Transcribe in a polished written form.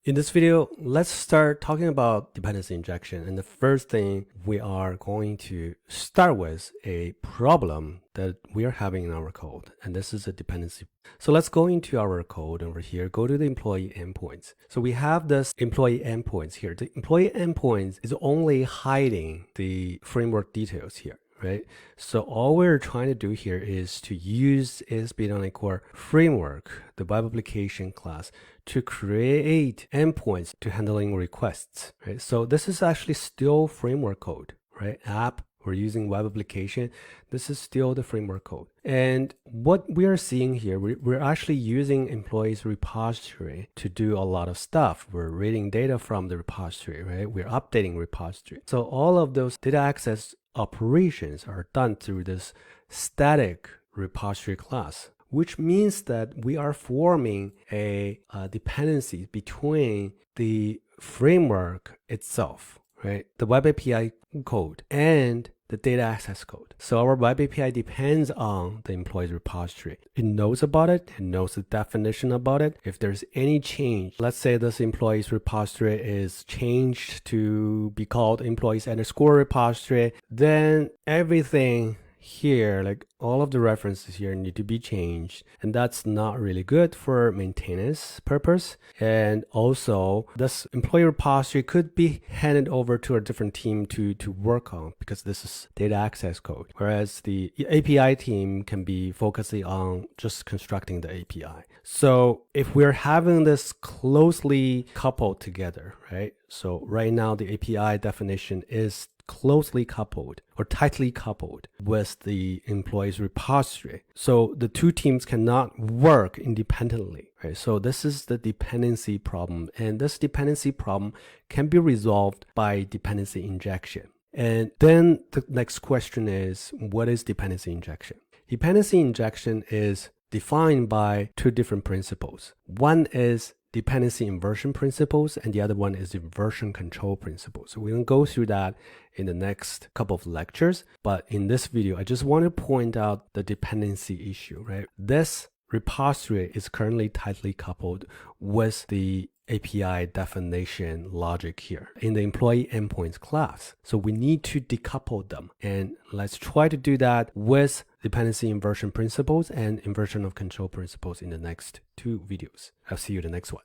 In this video, let's start talking about dependency injection. And the first thing we are going to start with a problem that we are having in our code. And this is a dependency. So let's go into our code over here, go to the employee endpoints. So we have this employee endpoints here. The employee endpoints is only hiding the framework details here. Right? So all we're trying to do here is to use ASP.NET Core framework, the web application class, to create endpoints to handling requests, right? So this is actually still framework code, right? App, we're using web application. This is still the framework code. And what we are seeing here, we're actually using employees repository to do a lot of stuff. We're reading data from the repository, right? We're updating repository. So all of those data access operations are done through this static repository class, which means that we are forming a dependency between the framework itself, right? The web API code and the data access code. So our web API depends on the employee's repository. It knows about it. It knows the definition about it. If there's any change, let's say this employee's repository is changed to be called employees_repository, then everything here, like all of the references here, need to be changed, and that's not really good for maintenance purpose. And also this employee repository could be handed over to a different team to work on, because this is data access code, whereas the API team can be focusing on just constructing the API. So if we're having this closely coupled together, right? So right now the API definition is closely coupled or tightly coupled with the employee's repository. So the two teams cannot work independently, right? So this is the dependency problem. And this dependency problem can be resolved by dependency injection. And then the next question is, what is dependency injection? Dependency injection is defined by two different principles. One is dependency inversion principles, and the other one is the version control principles. So we're going to go through that in the next couple of lectures. But in this video, I just want to point out the dependency issue, right? This repository is currently tightly coupled with the API definition logic here in the employee endpoints class. So we need to decouple them. And let's try to do that with dependency inversion principles and inversion of control principles in the next two videos. I'll see you in the next one.